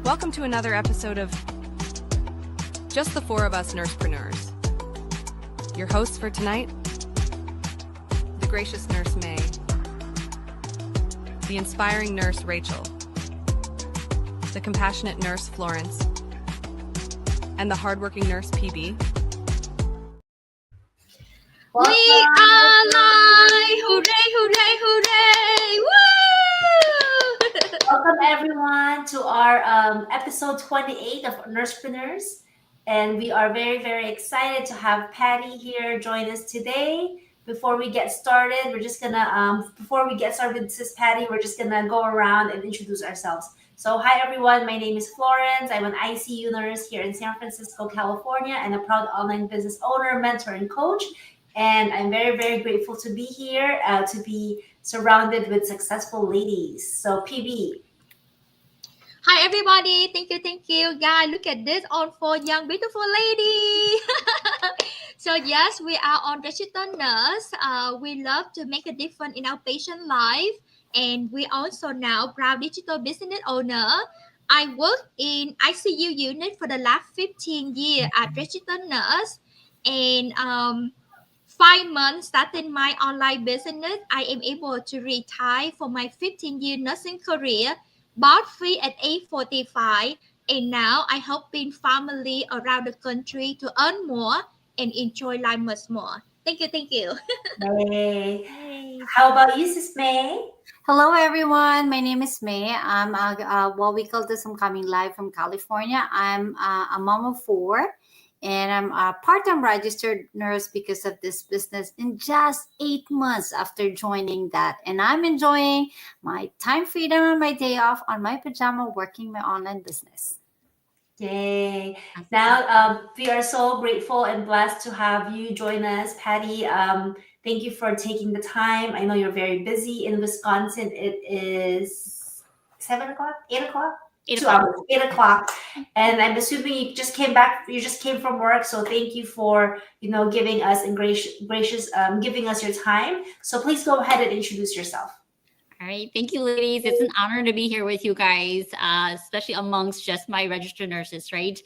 Welcome to another episode of Just the Four of Us Nursepreneurs. Your hosts for tonight, the gracious nurse May, the inspiring nurse Rachel, the compassionate nurse Florence, and the hardworking nurse PB. We are live! Hooray, hooray, hooray! Woo! Welcome everyone to our episode 28 of Nursepreneurs. And we are very, very excited to have Patty here join us today. Before we get started, we're just gonna, before we get started with Sis Patty, we're just gonna go around and introduce ourselves. So hi everyone, my name is Florence. I'm an ICU nurse here in San Francisco, California, and a proud online business owner, mentor, and coach. And I'm very, very grateful to be here, to be surrounded with successful ladies. So PB. Hi everybody, thank you. Guys, look at this, all four young, beautiful ladies. So yes, we are on registered nurse. We love to make a difference in our patient life. And we also now proud digital business owner. I work in ICU unit for the last 15 years at registered nurse. And 5 months starting my online business, I am able to retire from my 15-year nursing career, bought free at age 45, and now I helping family around the country to earn more and enjoy life much more. Thank you. Hey. How about you, Sis May? Hello, everyone. My name is May. I'm we call this. I'm coming live from California. I'm a mom of four, and I'm a part-time registered nurse because of this business in just 8 months after joining that. And I'm enjoying my time freedom on my day off on my pajama working my online business. Yay. Now, we are so grateful and blessed to have you join us, Patty. Thank you for taking the time. I know you're very busy in Wisconsin. It is 7 o'clock, 8 o'clock? 2 hours, 8 o'clock. And I'm assuming you just came back, you just came from work. So thank you for, giving us and gracious giving us your time. So please go ahead and introduce yourself. All right. Thank you, ladies. It's an honor to be here with you guys, especially amongst just my registered nurses, right?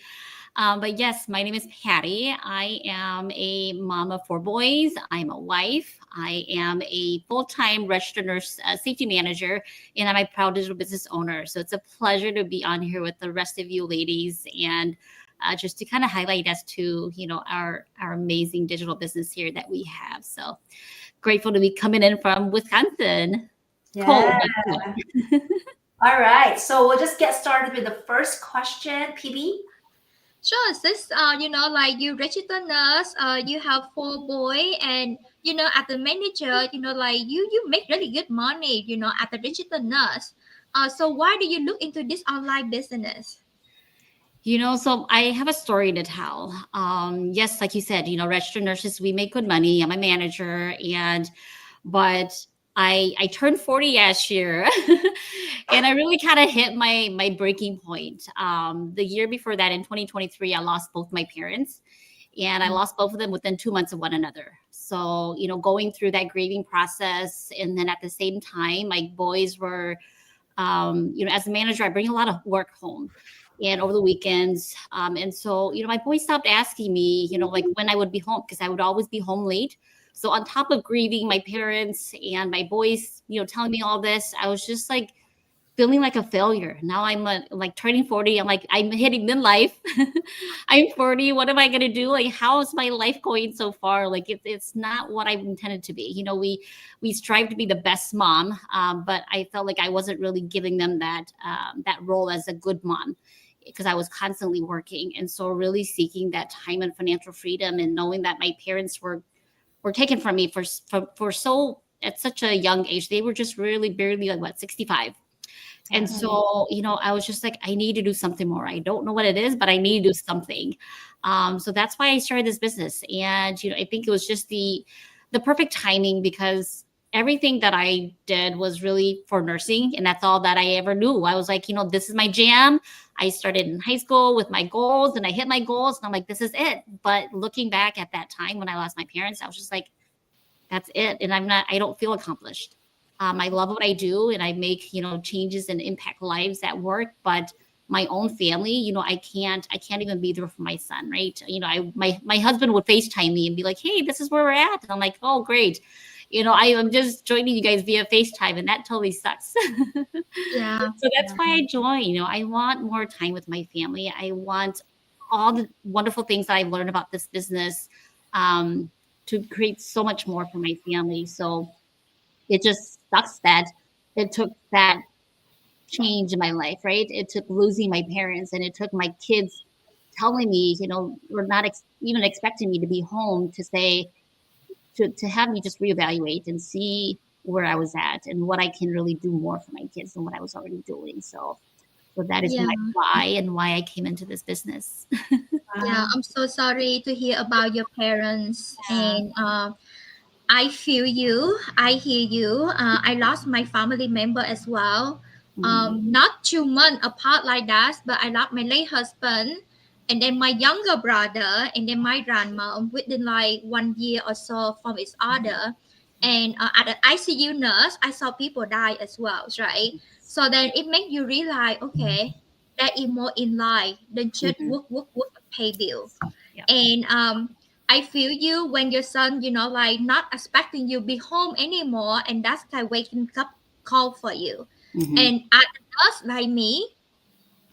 But yes, my name is Patty. I am a mom of 4 boys. I'm a wife. I am a full-time registered nurse safety manager, and I'm a proud digital business owner. So it's a pleasure to be on here with the rest of you ladies and just to kind of highlight as to, our amazing digital business here that we have. So grateful to be coming in from Wisconsin. Yeah. Cold. All right. So we'll just get started with the first question, PB. Sure, sis. You registered nurse. You have 4 boys, and as a manager, you make really good money. As a registered nurse. So why do you look into this online business? So I have a story to tell. Yes, like you said, registered nurses, we make good money. I'm a manager, but I turned 40 last year and I really kind of hit my breaking point. The year before that in 2023, I lost both my parents and I lost both of them within 2 months of one another. So, going through that grieving process. And then at the same time, my boys were, as a manager, I bring a lot of work home and over the weekends. And so, my boys stopped asking me, like when I would be home, because I would always be home late. So on top of grieving my parents and my boys, telling me all this, I was just like feeling like a failure. Now I'm like turning 40. I'm hitting midlife. I'm 40. What am I going to do? Like, how is my life going so far? Like, it's not what I've intended to be. We strive to be the best mom, but I felt like I wasn't really giving them that role as a good mom because I was constantly working. And so really seeking that time and financial freedom and knowing that my parents were taken from me for so at such a young age. They were just really barely 65. And so, I was just like, I need to do something more. I don't know what it is, but I need to do something. So that's why I started this business. And, I think it was just the perfect timing because everything that I did was really for nursing. And that's all that I ever knew. I was like, this is my jam. I started in high school with my goals and I hit my goals and I'm like, this is it. But looking back at that time when I lost my parents, I was just like, that's it. And I don't feel accomplished. I love what I do and I make, changes and impact lives at work, but my own family, I can't even be there for my son, right? My husband would FaceTime me and be like, hey, this is where we're at. And I'm like, oh, great. I am just joining you guys via FaceTime, and that totally sucks. Yeah. So that's why I joined. I want more time with my family. I want all the wonderful things that I've learned about this business to create so much more for my family. So it just sucks that it took that change in my life, right? It took losing my parents, and it took my kids telling me, or not even expecting me to be home to say, to have me just reevaluate and see where I was at and what I can really do more for my kids than what I was already doing. So that is Yeah. my why and why I came into this business. Yeah, I'm so sorry to hear about your parents, and I feel you. I hear you. I lost my family member as well. Not 2 months apart like that, but I lost my late husband, and then my younger brother, and then my grandma within like 1 year or so from each other. And at the ICU nurse, I saw people die as well, right? So then it makes you realize, okay, that is more in line than just work, pay bill. Yeah. And I feel you when your son, like not expecting you be home anymore, and that's the waking up call for you. And at us like me,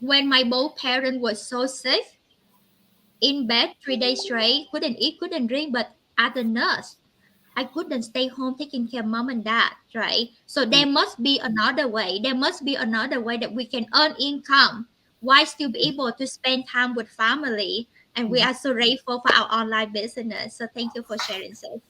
when my both parents were so sick, in bed 3 days straight, couldn't eat, couldn't drink, but as a nurse, I couldn't stay home taking care of mom and dad, right? So there must be another way. There must be another way that we can earn income while still be able to spend time with family. And we are so grateful for our online business. So thank you for sharing, sis.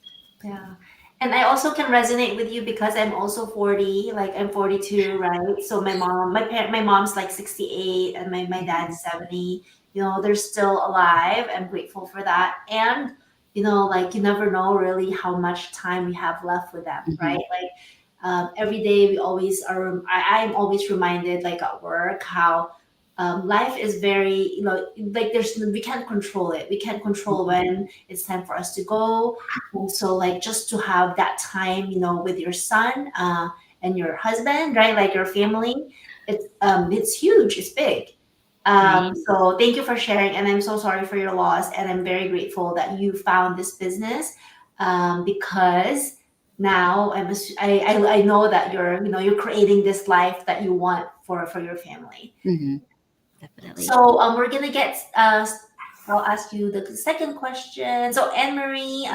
Yeah. And I also can resonate with you because I'm also 40, like I'm 42, right? So my mom's like 68 and my dad's 70. They're still alive. I'm grateful for that. And like you never know really how much time we have left with them, right? Like every day we always are I'm always reminded, like at work, how life is very, like we can't control it. We can't control when it's time for us to go. And so like just to have that time, with your son and your husband, right? Like your family, it's huge, it's big. So thank you for sharing, and I'm so sorry for your loss, and I'm very grateful that you found this business, because now I know that you're creating this life that you want for your family. Definitely. So we're gonna get I'll ask you the second question. So Anne Marie,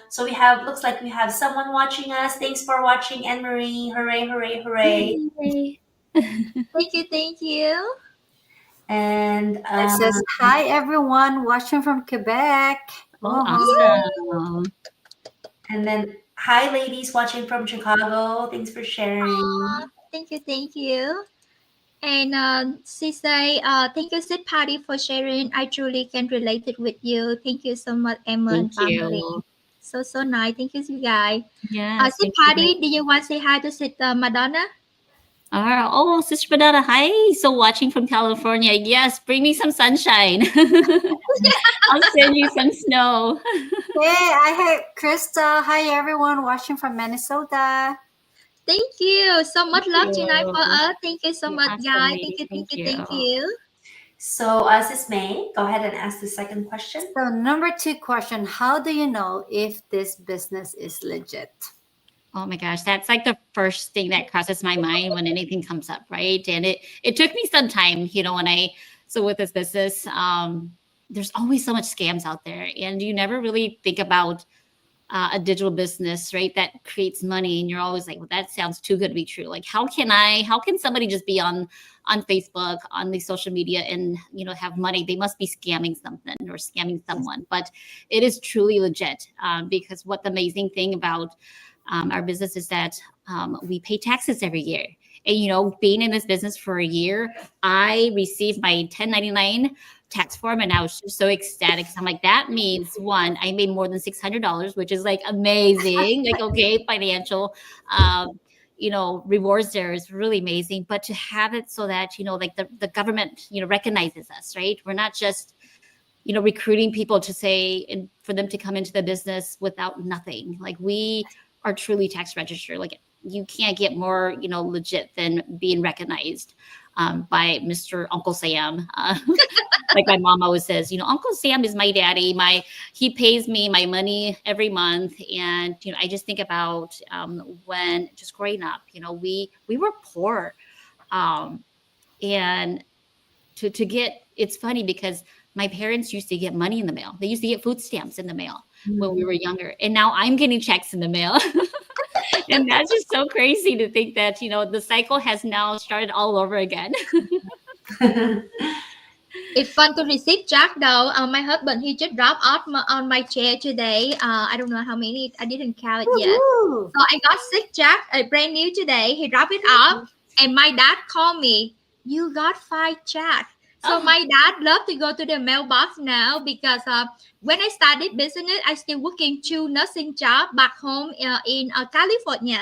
so looks like we have someone watching us. Thanks for watching, Anne Marie. Hooray, hooray, hooray. Yay. Thank you, thank you. And It says, hi, everyone watching from Quebec. Oh, awesome. and then hi ladies watching from Chicago. Thanks for sharing. Thank you, thank you. And she say, thank you, Sid Patty, for sharing. I truly can relate it with you. Thank you so much, Emma and Thank family. you. So nice. Thank you, you guys. Yes. Sid Patty, do you want to say hi to Sid Madonna? Oh, Sister Banana, hi. So watching from California. Yes, bring me some sunshine. I'll send you some snow. Hey, I have Krista. Hi, everyone watching from Minnesota. Thank you. So much love you. tonight for us. Thank you so much, Awesome, guys. ladies. Thank you. Thank you. So Sis May, go ahead and ask the second question. So number 2 question, how do you know if this business is legit? Oh my gosh, that's like the first thing that crosses my mind when anything comes up, right? And it took me some time, with this business, there's always so much scams out there, and you never really think about a digital business, right, that creates money, and you're always like, well, that sounds too good to be true. Like, how can somebody just be on Facebook, on the social media, and have money? They must be scamming something or scamming someone. But it is truly legit, because what the amazing thing about our business is that we pay taxes every year. And being in this business for a year, I received my 1099 tax form, and I was just so ecstatic. So I'm like, that means one, I made more than $600, which is like amazing. Like, okay, financial rewards there is really amazing. But to have it so that like the government recognizes us, right? We're not just recruiting people to say, and for them to come into the business without nothing. Like, we are truly tax registered. Like, you can't get more legit than being recognized. by Mr. Uncle Sam. Like my mom always says, Uncle Sam is my daddy. He pays me my money every month. And, I just think about when just growing up, we were poor. And to get, it's funny because my parents used to get money in the mail. They used to get food stamps in the mail when we were younger. And now I'm getting checks in the mail. And that's just so crazy to think that, the cycle has now started all over again. It's fun to receive check though. My husband, he just dropped off on my chair today. I don't know how many. I didn't count it yet. Woohoo! So I got 6 check, brand new today. He dropped it off, and my dad called me. You got 5 check. So my dad loved to go to the mailbox now because when I started business, I still working 2 nursing job back home in California.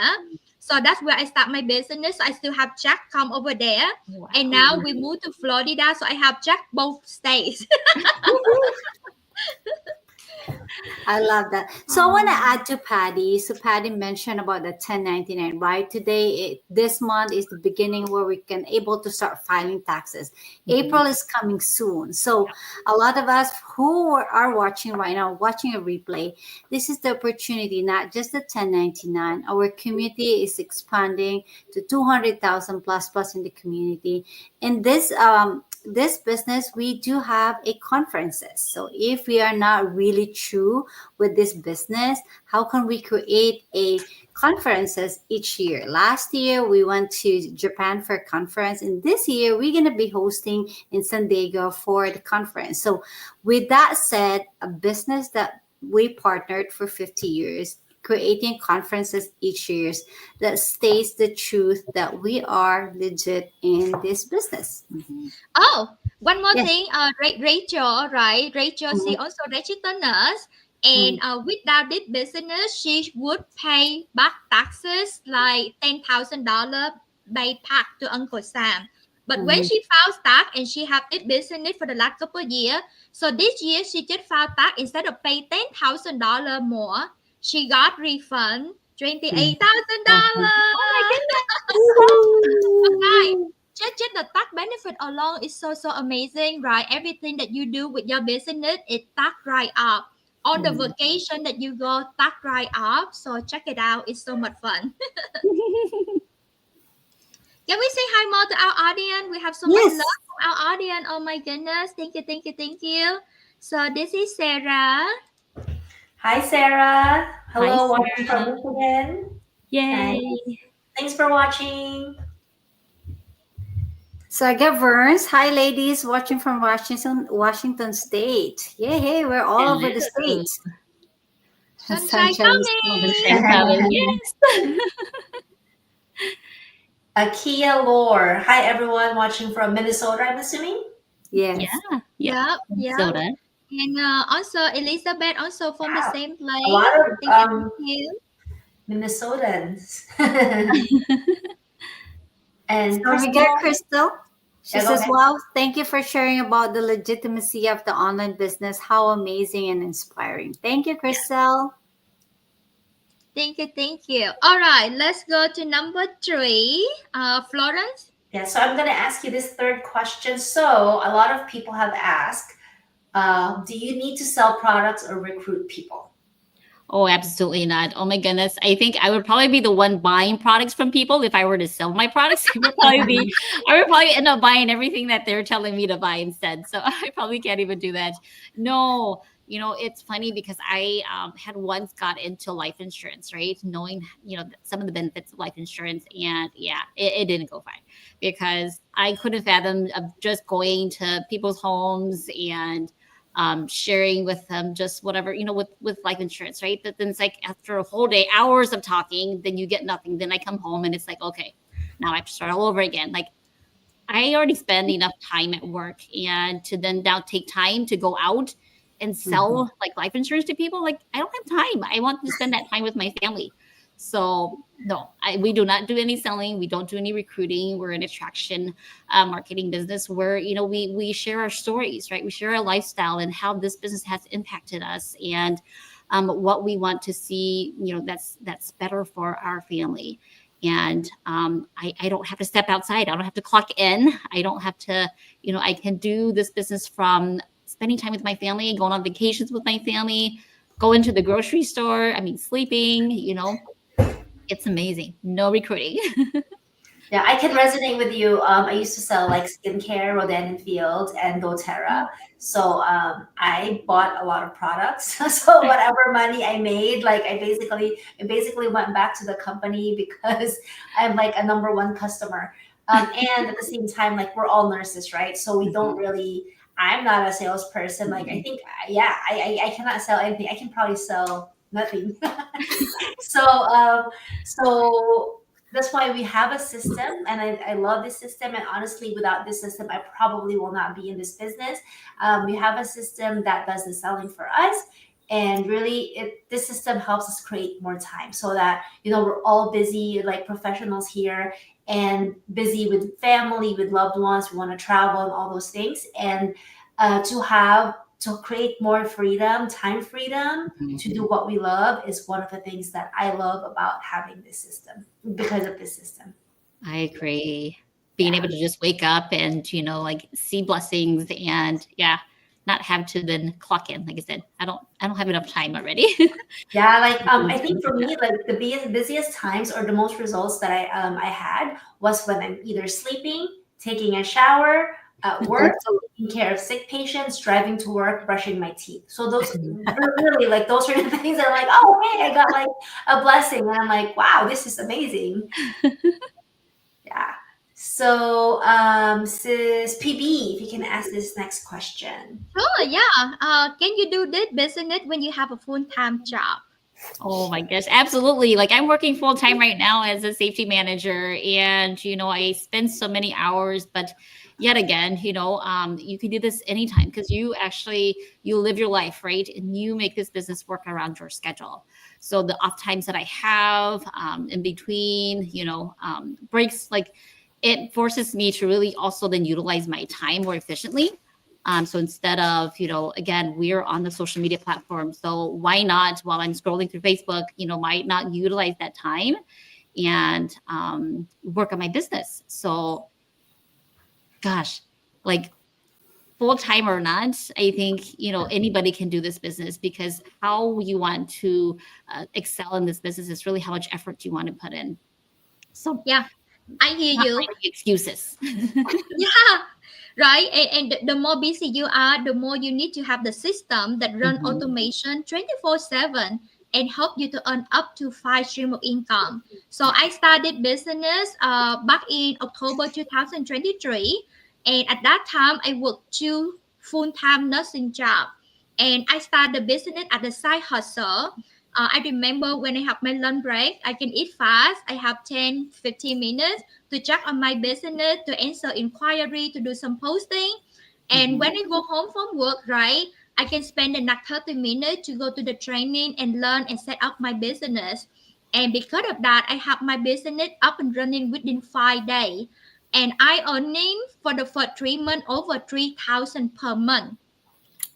So that's where I start my business. I still have check come over there. Wow. And now we moved to Florida, so I have check both states. I love that. So I want to add to Patty. So Patty mentioned about the 1099, right? This month is the beginning where we can able to start filing taxes. April is coming soon. So a lot of us who are watching right now, watching a replay, this is the opportunity, not just the 1099. Our community is expanding to 200,000 plus in the community. And this business, we do have a conferences. So if we are not really true with this business, how can we create a conferences each year? Last year we went to Japan for a conference, and this year we're going to be hosting in San Diego for the conference. So with that said, a business that we partnered for 50 years, creating conferences each year that states the truth that we are legit in this business. Oh, one more Yes. thing. Rachel, right? Rachel, she also registered nurse. And without this business, she would pay back taxes like $10,000 by back to Uncle Sam. But when she filed tax and she had this business for the last couple of years, so this year she just filed tax, instead of pay $10,000 more, she got refund $28,000. Oh my Right. Just the tax benefit alone is so amazing, right? Everything that you do with your business, it tax right up. On the vacation that you go, tax right up. So check it out. It's so much fun. Can we say hi more to our audience? We have so much Yes. love from our audience. Oh my goodness. Thank you. So this is Sarah. Hi, Sarah. Hello, Hi, watching from Michigan. Yay. Nice. Thanks for watching. So I got Verns. Hi, ladies, watching from Washington State. Hey, we're all over the Hello. state. Sunshine is coming. Yes. Akia Lore. Hi, everyone watching from Minnesota, I'm assuming. Yes. Yeah. Yeah. Soda. And also Elizabeth, also from the same place. A lot of Thank you. Minnesotans. And So we got Crystal. She Yeah, go says, ahead. wow, thank you for sharing about the legitimacy of the online business. How amazing and inspiring. Thank you, Crystal. Thank you. All right, let's go to number 3. Florence. Yeah, so I'm going to ask you this third question. So a lot of people have asked, do you need to sell products or recruit people? Oh, absolutely not. Oh my goodness. I think I would probably be the one buying products from people if I were to sell my products. I would probably end up buying everything that they're telling me to buy instead. So I probably can't even do that. No, it's funny because I had once got into life insurance, right? Knowing, some of the benefits of life insurance. And yeah, it didn't go fine because I couldn't fathom of just going to people's homes and sharing with them just whatever, with life insurance, right? But then it's like after a whole day, hours of talking, then you get nothing. Then I come home and it's like, okay, now I have to start all over again. Like I already spend enough time at work, and to then now take time to go out and sell like life insurance to people. Like I don't have time. I want to spend that time with my family. So no, we do not do any selling. We don't do any recruiting. We're an attraction marketing business where, we share our stories, right? We share our lifestyle and how this business has impacted us and what we want to see, that's better for our family. And I don't have to step outside. I don't have to clock in. I don't have to, I can do this business from spending time with my family, going on vacations with my family, going to the grocery store. I mean, sleeping, it's amazing. No recruiting. Yeah, I can resonate with you. I used to sell like skincare, Rodan and Field, and doTERRA. So I bought a lot of products. So whatever money I made, like it basically went back to the company because I'm like a number one customer. And at the same time, like we're all nurses, right? So we don't really. I'm not a salesperson. Like I think, yeah, I cannot sell anything. I can probably sell nothing. So so that's why we have a system, and I love this system, and honestly without this system I probably will not be in this business. We have a system that does the selling for us, and really this system helps us create more time so that we're all busy like professionals here, and busy with family, with loved ones, we want to travel and all those things, and to create more freedom, time freedom to do what we love is one of the things that I love about having this system, because of this system. I agree. Being able to just wake up and, like see blessings and not have to then clock in. Like I said, I don't have enough time already. Yeah, like I think for me, like the busiest times or the most results that I had was when I'm either sleeping, taking a shower, at work, taking care of sick patients, driving to work, brushing my teeth. So those really like those are the things that I'm like, oh, okay, I got like a blessing, and I'm like, wow, this is amazing. Yeah. So, sis PB, if you can ask this next question. Oh yeah. Can you do this business when you have a full-time job? Oh my gosh, absolutely. Like I'm working full time right now as a safety manager, and I spend so many hours, but yet again, you can do this anytime because you live your life, right? And you make this business work around your schedule. So the off times that I have in between, breaks, like it forces me to really also then utilize my time more efficiently. So instead of, again, we're on the social media platform. So why not, while I'm scrolling through Facebook, might not utilize that time and work on my business. So, gosh, like full time or not, I think, anybody can do this business, because how you want to excel in this business is really how much effort you want to put in. So Yeah, I hear not you. finding excuses. Yeah, right. And the more busy you are, the more you need to have the system that run automation 24/7 and help you to earn up to 5 stream of income. So I started business back in October 2023, and at that time I worked 2 full-time nursing job, and I started the business at the side hustle. I remember when I have my lunch break, I can eat fast. I have 10-15 minutes to check on my business, to answer inquiry, to do some posting. And when I go home from work, right, I can spend the next 30 minutes to go to the training and learn and set up my business. And because of that, I have my business up and running within 5 days. And I earning for the first 3 months over 3,000 per month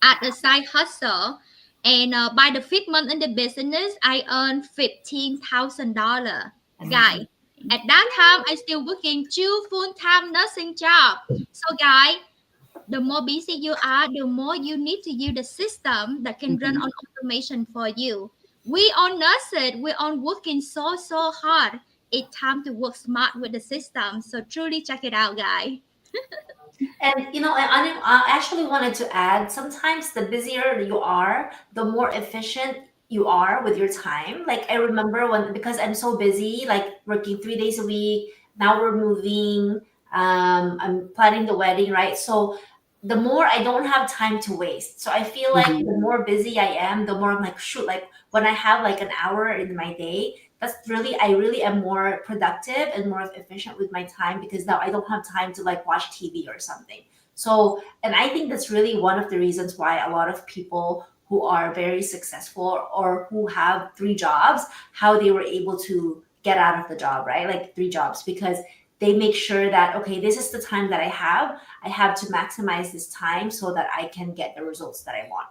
at the side hustle. And by the fifth month in the business, I earned $15,000. Guy, at that time, I still working 2 full-time nursing job. So, guy, the more busy you are, the more you need to use the system that can run on automation for you. We all nurses, we all working so hard. It's time to work smart with the system. So truly check it out, guy. And I actually wanted to add, sometimes the busier you are, the more efficient you are with your time. Like I remember when, because I'm so busy, like working 3 days a week, now we're moving, I'm planning the wedding, right? So the more I don't have time to waste. So I feel like the more busy I am, the more I'm like, shoot, like when I have like an hour in my day, I really am more productive and more efficient with my time, because now I don't have time to like watch TV or something. So, and I think that's really one of the reasons why a lot of people who are very successful or who have 3 jobs, how they were able to get out of the job, right? Like 3 jobs, because they make sure that, okay, this is the time that I have to maximize this time so that I can get the results that I want.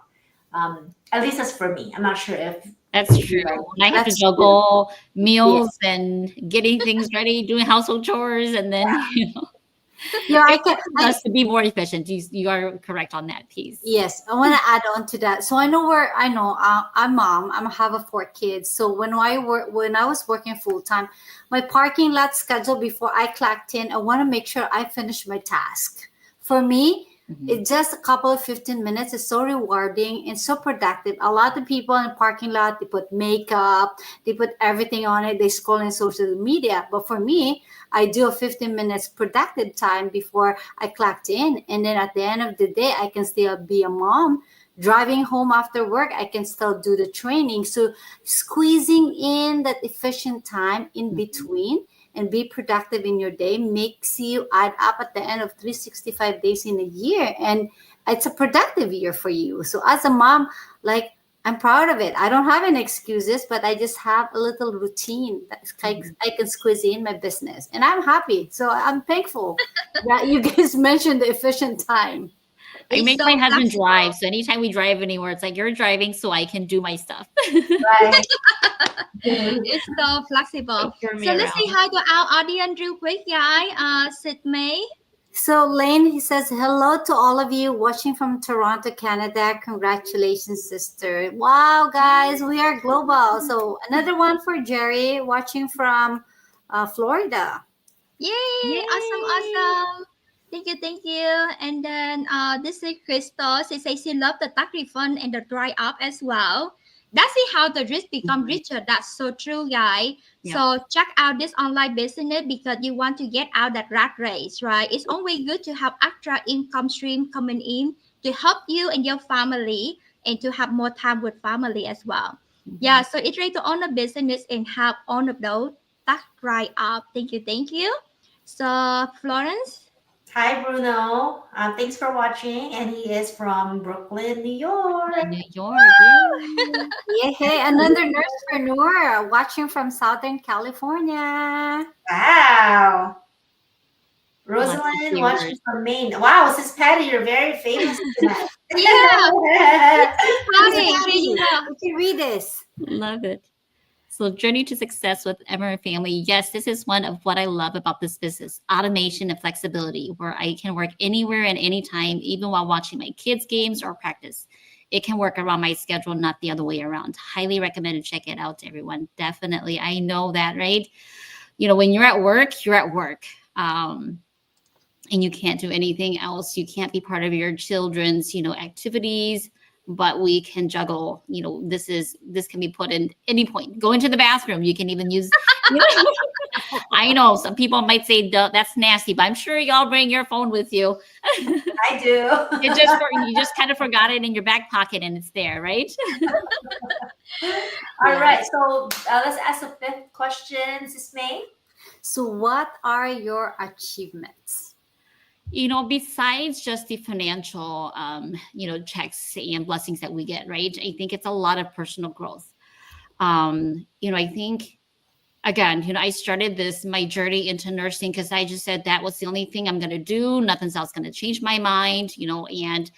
At least that's for me. I'm not sure if That's true. And I have to That's juggle Yeah. meals and getting things ready, doing household chores, and then Yeah, I it can. forces us to be more efficient. You are correct on that piece. Yes, I want to add on to that. So I know I'm mom. I have a 4 kids. So when I was working full time, my parking lot schedule before I clocked in, I want to make sure I finish my task. For me, Mhm. it's just a couple of 15 minutes. It's so rewarding and so productive. A lot of people in the parking lot, they put makeup, they put everything on it, they scroll in social media. But for me, I do a 15 minutes productive time before I clocked in. And then at the end of the day, I can still be a mom. Driving home after work, I can still do the training. So squeezing in that efficient time in between and be productive in your day makes you add up at the end of 365 days in a year. And it's a productive year for you. So as a mom, like, I'm proud of it. I don't have any excuses, but I just have a little routine that I can squeeze in my business. And I'm happy. So I'm thankful that you guys mentioned the efficient time. I It's make so my husband flexible. drive. So anytime we drive anywhere, it's like you're driving so I can do my stuff. Right. It's so flexible. Turn So me let's say around. hi to our audience real quick, guys. Sid May. So Lane, he says, hello to all of you watching from Toronto, Canada. Congratulations, sister. Wow, guys, we are global. So another one for Jerry watching from Florida. Yay! Yay! Awesome. Thank you. And then this is Crystal. She says she loves the tax refund and the dry up as well. That's it how the rich become richer. That's so true, guys. Yeah. So check out this online business because you want to get out that rat race, right? It's always good to have extra income stream coming in to help you and your family and to have more time with family as well. Yeah, so it's right to own a business and have all of those tax dry up. Thank you. So, Florence? Hi, Bruno. Thanks for watching. And he is from Brooklyn, New York. New York. Yay. Yeah, hey, another nursepreneur watching from Southern California. Wow. Lots of Rosalind watching viewers. from Maine. Wow, Sis Patty, you're very famous tonight. Yeah, Miss Patty, Patty, you go. you can read this. Love it. So, journey to success with Emma family. Yes, this is one of what I love about this business: automation and flexibility, where I can work anywhere and anytime, even while watching my kids' games or practice. It can work around my schedule, not the other way around. Highly recommend to check it out, everyone. Definitely. I know that, right? When you're at work, you're at work. And you can't do anything else. You can't be part of your children's, activities, but we can juggle. This can be put in any point. Go into the bathroom. You can even use, I know some people might say that's nasty, but I'm sure y'all bring your phone with you. I do. You just kind of forgot it in your back pocket and it's there, right? All right. So let's ask a fifth question, Sis May. So, what are your achievements? Besides just the financial, checks and blessings that we get, right? I think it's a lot of personal growth. I think, again, I started my journey into nursing because I just said that was the only thing I'm going to do. Nothing else going to change my mind, and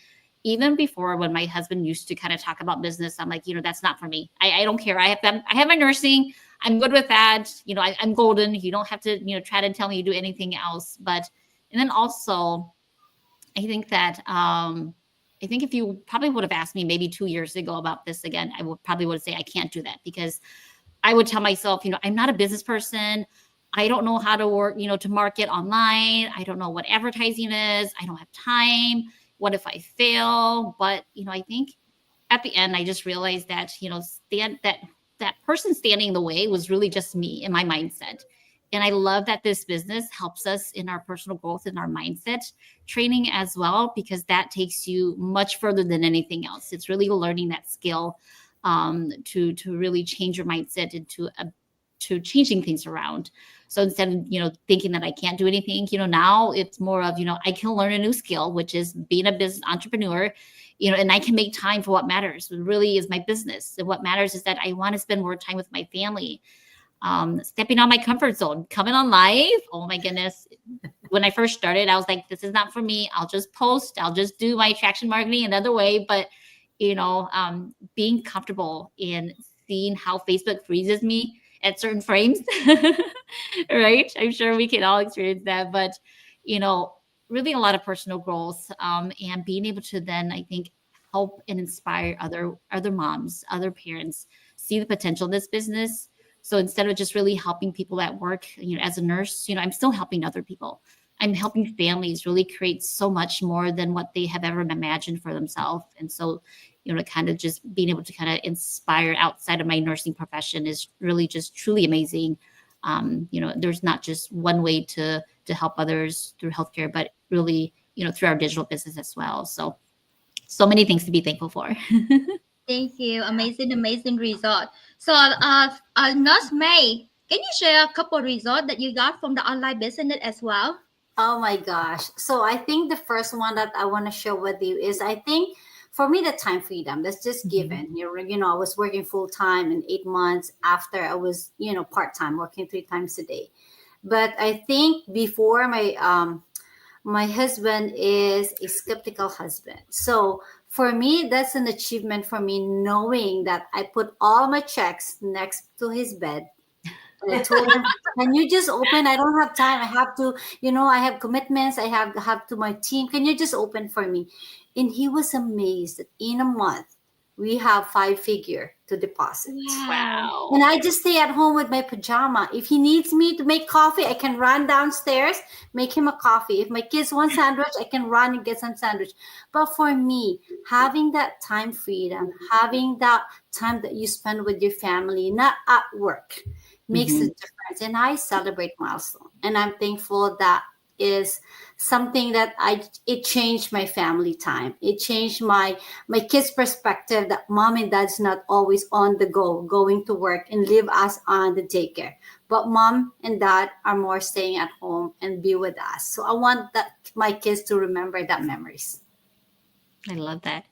even before when my husband used to kind of talk about business, I'm like, that's not for me. I don't care. I have my nursing. I'm good with that. I'm golden. You don't have to, try to tell me you do anything else. And then also, I think that if you probably would have asked me maybe 2 years ago about this again, I would say I can't do that because I would tell myself, I'm not a business person. I don't know how to work, to market online. I don't know what advertising is. I don't have time. What if I fail? But, I think at the end, I just realized that, that person standing in the way was really just me and my mindset. And I love that this business helps us in our personal growth and our mindset training as well, because that takes you much further than anything else. It's really learning that skill to really change your mindset into to changing things around. So instead of, thinking that I can't do anything, now it's more of, I can learn a new skill, which is being a business entrepreneur, and I can make time for what matters. It really is my business. And what matters is that I want to spend more time with my family. Stepping on my comfort zone, coming on live. Oh my goodness. When I first started, I was like, this is not for me. I'll just post. I'll just do my attraction marketing another way. But, being comfortable in seen how Facebook freezes me at certain frames, right? I'm sure we can all experience that. But, you know, really a lot of personal growth, and being able to then, I think, help and inspire other moms, other parents see the potential in this business. So instead of just really helping people at work, you know, as a nurse, you know, I'm still helping other people. I'm helping families really create so much more than what they have ever imagined for themselves. And so, you know, to kind of just being able to kind of inspire outside of my nursing profession is really just truly amazing. You know, there's not just one way to help others through healthcare, but really, you know, through our digital business as well. So many things to be thankful for. Thank you. Amazing, amazing result. So, Nurse May, can you share a couple result that you got from the online business as well? Oh my gosh. So I think the first one that I want to share with you is, I think for me, the time freedom that's just given. You know, I was working full time in 8 months after I was, you know, part time, working 3 times a day. But I think before my husband is a skeptical husband. So for me, that's an achievement for me, knowing that I put all my checks next to his bed. And I told him, "Can you just open? I don't have time. I have to, you know, I have commitments. I have to my team. Can you just open for me?" And he was amazed that in a month we have 5 figure to deposit. Wow. And I just stay at home with my pajama. If he needs me to make coffee, I can run downstairs, make him a coffee. If my kids want sandwich, I can run and get some sandwich. But for me, having that time freedom, having that time that you spend with your family, not at work, makes a difference. And I celebrate milestone. And I'm thankful that is something that it changed my family time. It changed my kids' perspective that mom and dad's not always on the go, going to work and leave us on the daycare. But mom and dad are more staying at home and be with us. So I want that my kids to remember that memories. I love that.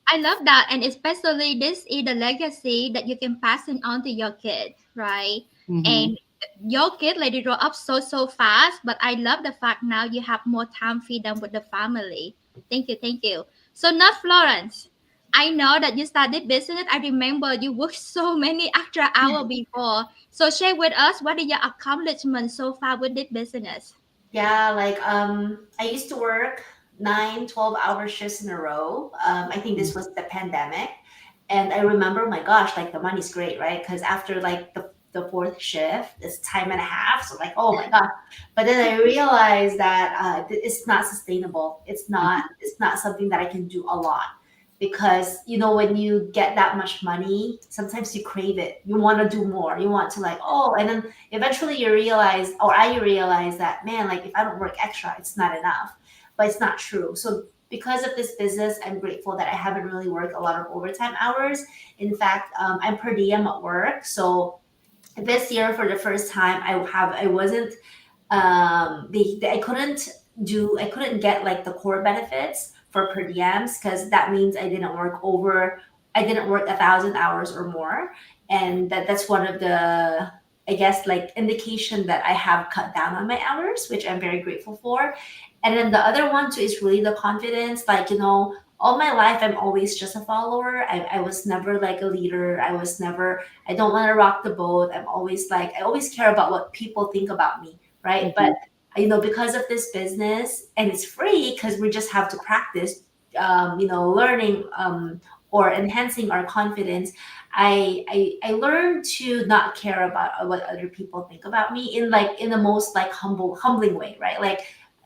I love that. And especially this is the legacy that you can pass it on to your kid, right? And your kid, like, they grow up so fast. But I love the fact now you have more time freedom with the family. Thank you, thank you. So now, Florence, I know that you started business. I remember you worked so many extra hours before. So share with us what is your accomplishment so far with this business? Yeah, like I used to work 9, 12 hour shifts in a row. I think this was the pandemic. And I remember, my gosh, like the money's great, right? Because after like the fourth shift, it's time and a half. So like, oh my God. But then I realized that it's not sustainable. It's not something that I can do a lot. Because you know, when you get that much money, sometimes you crave it. You want to do more. You want to, like, oh, and then eventually you realize, or I realize that, man, like if I don't work extra, it's not enough. But it's not true. So because of this business, I'm grateful that I haven't really worked a lot of overtime hours. In fact, I'm per diem at work. So this year, for the first time, I wasn't I couldn't get like the core benefits for per diems, because that means I didn't work 1,000 hours or more. And that's one of the, I guess, like indication that I have cut down on my hours, which I'm very grateful for. And then the other one too is really the confidence. Like, you know, all my life I'm always just a follower. I was never like a leader. I don't want to rock the boat. I'm always like, I always care about what people think about me, right? But you know, because of this business, and it's free because we just have to practice, you know, learning or enhancing our confidence. I learned to not care about what other people think about me, in the most like humbling way, right? Like,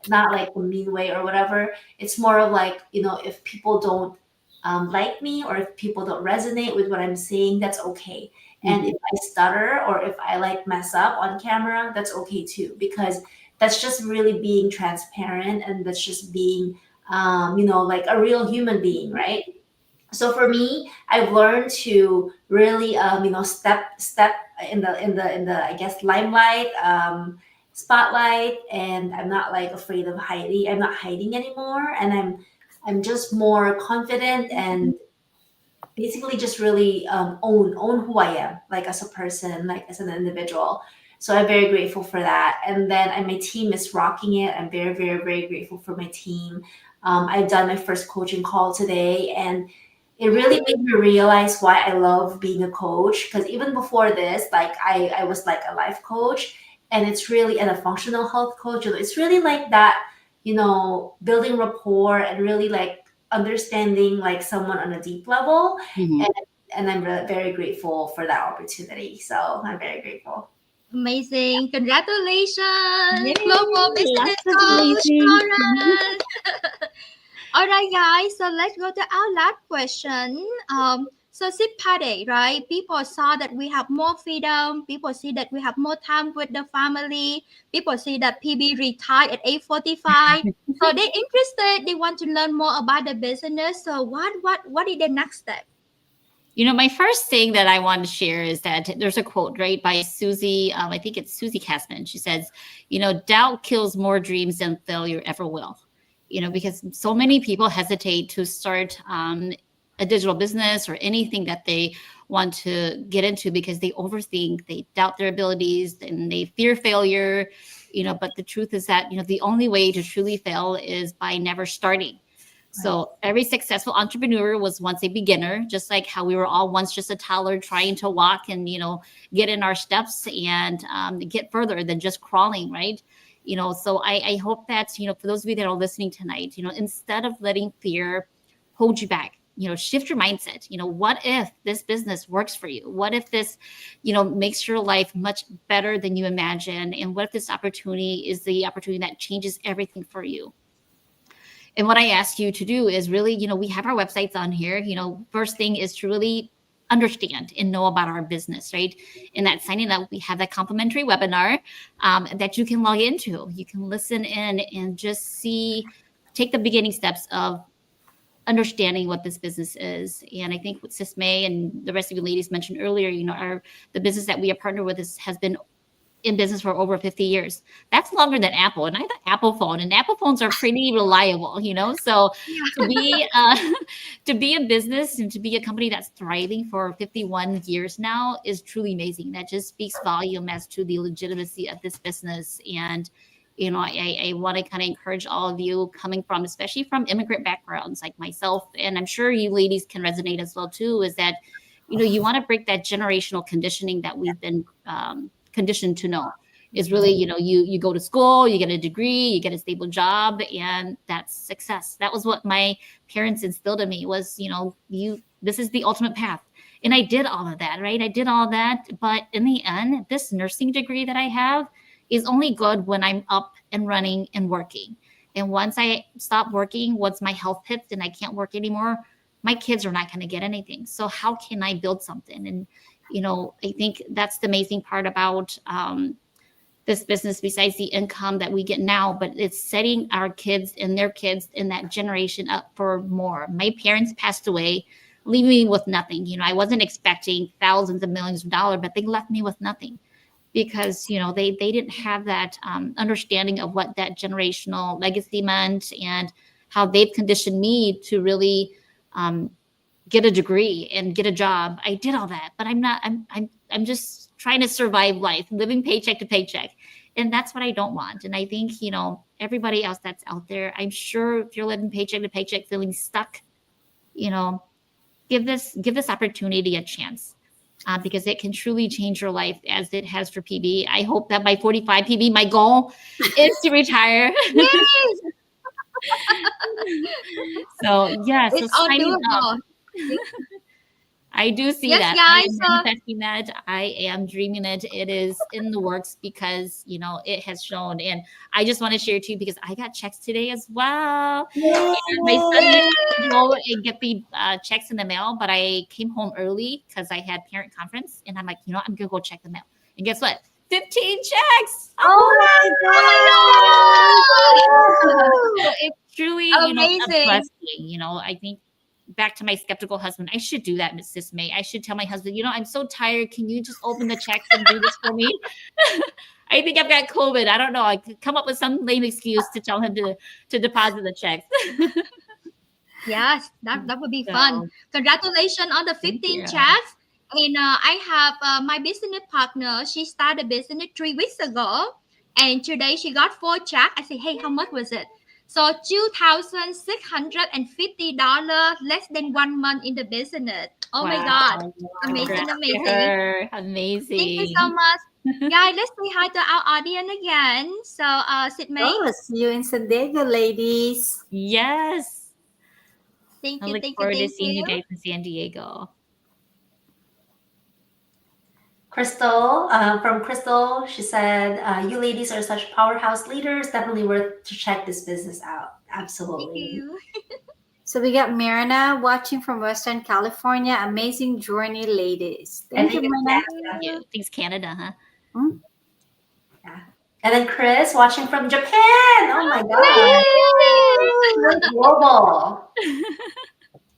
not like a mean way or whatever. It's more of like, you know, if people don't like me, or if people don't resonate with what I'm saying, that's okay. And if I stutter, or if I like mess up on camera, that's okay too, because that's just really being transparent, and that's just being, you know, like a real human being, right? So for me, I've learned to really, you know, step in the I guess limelight, spotlight, and I'm not like afraid of hiding. I'm not hiding anymore, and I'm just more confident, and basically just really own who I am, like as a person, like as an individual. So I'm very grateful for that. And then my team is rocking it. I'm very, very, very grateful for my team. I've done my first coaching call today, and it really made me realize why I love being a coach. Because even before this, like I was like a life coach, and it's really and a functional health coach. It's really like that, building rapport and really like understanding like someone on a deep level. Mhm. And I'm very grateful for that opportunity. So I'm very grateful. Amazing. Congratulations, Yay! Global Business Lots of Coach blazing. Lauren. All right, guys. So let's go to our last question. So Sid Patty, right? People saw that we have more freedom. People see that we have more time with the family. People see that PB retired at 8:45. So they're interested. They want to learn more about the business. So what is the next step? My first thing that I want to share is that there's a quote, right, by Susie, I think it's Susie Kassman. She says, doubt kills more dreams than failure ever will. Because so many people hesitate to start a digital business or anything that they want to get into because they overthink, they doubt their abilities, and they fear failure. But the truth is that, the only way to truly fail is by never starting. So every successful entrepreneur was once a beginner, just like how we were all once just a toddler trying to walk and, get in our steps and get further than just crawling, right? So I hope that, for those of you that are listening tonight, instead of letting fear hold you back, shift your mindset. What if this business works for you? What if this, makes your life much better than you imagine? And what if this opportunity is the opportunity that changes everything for you? And what I ask you to do is really, we have our websites on here. First thing is to really understand and know about our business, right? And that signing up, we have that complimentary webinar that you can log into. You can listen in and just take the beginning steps of understanding what this business is. And I think what Sis May and the rest of you ladies mentioned earlier, the business that we are partnered with has been in business for over 50 years. That's longer than Apple. And I have an Apple phone, and Apple phones are pretty reliable, So to be to be a business and to be a company that's thriving for 51 years now is truly amazing. That just speaks volume as to the legitimacy of this business. And I want to kind of encourage all of you coming from, especially from immigrant backgrounds like myself, and I'm sure you ladies can resonate as well too, is that you want to break that generational conditioning that we've been conditioned to know. Is really, you go to school, you get a degree, you get a stable job, and that's success. That was what my parents instilled in me was, this is the ultimate path. And I did all of that, right? I did all of that. But in the end, this nursing degree that I have is only good when I'm up and running and working. And once I stop working, once my health hits and I can't work anymore, my kids are not going to get anything. So how can I build something? And I think that's the amazing part about this business, besides the income that we get now, but it's setting our kids and their kids in that generation up for more. My parents passed away, leaving me with nothing. I wasn't expecting thousands of millions of dollars, but they left me with nothing because, they didn't have that understanding of what that generational legacy meant and how they've conditioned me to really get a degree and get a job. I did all that, but I'm just trying to survive life, living paycheck to paycheck. And that's what I don't want. And I think, everybody else that's out there, I'm sure if you're living paycheck to paycheck, feeling stuck, give this opportunity a chance because it can truly change your life as it has for PB. I hope that by 45 PB, my goal is to retire. Yes, So yeah, so it's all signing up. doable. I do see Yes, that. guys. I am manifesting that. I am dreaming it. It is in the works because, it has shown. And I just want to share too, because I got checks today as well. And my son used to go and get the checks in the mail, but I came home early because I had parent conference. And I'm like, I'm going to go check the mail. And guess what? 15 checks. Oh my God. So it's truly, Amazing. a blessing. I think back to my skeptical husband, I should do that, Mrs. May. I should tell my husband, I'm so tired. Can you just open the checks and do this for me? I think I've got COVID. I don't know. I could come up with some lame excuse to tell him to deposit the checks. Yes, that would be So, fun. Congratulations on the 15 you. checks. And I have my business partner. She started business 3 weeks ago, and today she got 4 checks. I say, hey, how much was it? So $2,650 less than 1 month in the business. Oh my God. Wow. Amazing, Congrats to amazing. her. Thank you Amazing. so much. Guys, let's say hi to our audience again. So, Sid May, Oh, see you in San Diego, ladies. Yes. thank I you, look thank you, forward to thank seeing you you. guys in San Diego. Crystal, from Crystal, she said, "You ladies are such powerhouse leaders. Definitely worth to check this business out." Thank Absolutely. you. So we got Marina watching from Western California. Amazing journey, ladies. I Thank think you, it's Marina. Thank you. Thanks, Canada, huh? Hmm? yeah. And then Chris watching from Japan. Oh my God, Yes. we're global.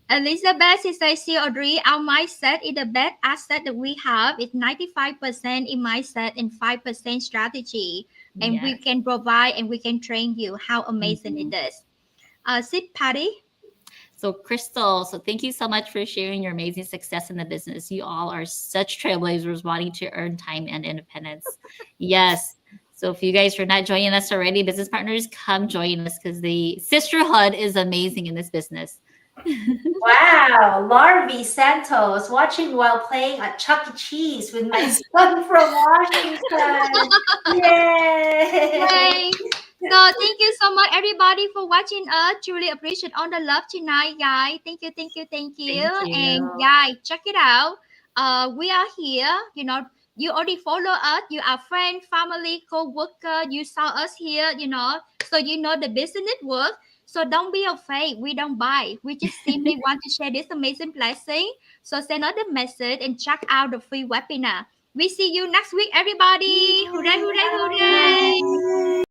Elizabeth says, I see Audrey, our mindset is the best asset that we have. It's 95% in mindset and 5% strategy. And we Yes. can provide and we can train you. How amazing Mhm. it is. Sid Patty. So, Crystal, so thank you so much for sharing your amazing success in the business. You all are such trailblazers wanting to earn time and independence. Yes. So, if you guys are not joining us already, business partners, come join us because the sisterhood is amazing in this business. Wow, Larvi Santos watching while playing at Chuck E. Cheese with my son from Washington. Yay! Yay. So thank you so much everybody for watching us. Truly appreciate all the love tonight, guys. Thank you, thank you, thank you. Thank you. And guys, check it out. We are here. You know, you already follow us. You are friend, family, co-worker. You saw us here. You know, so you know the business work. So don't be afraid. We don't buy. We just simply want to share this amazing blessing. So send us the message and check out the free webinar. We see you next week, everybody. Hooray, hooray, hooray.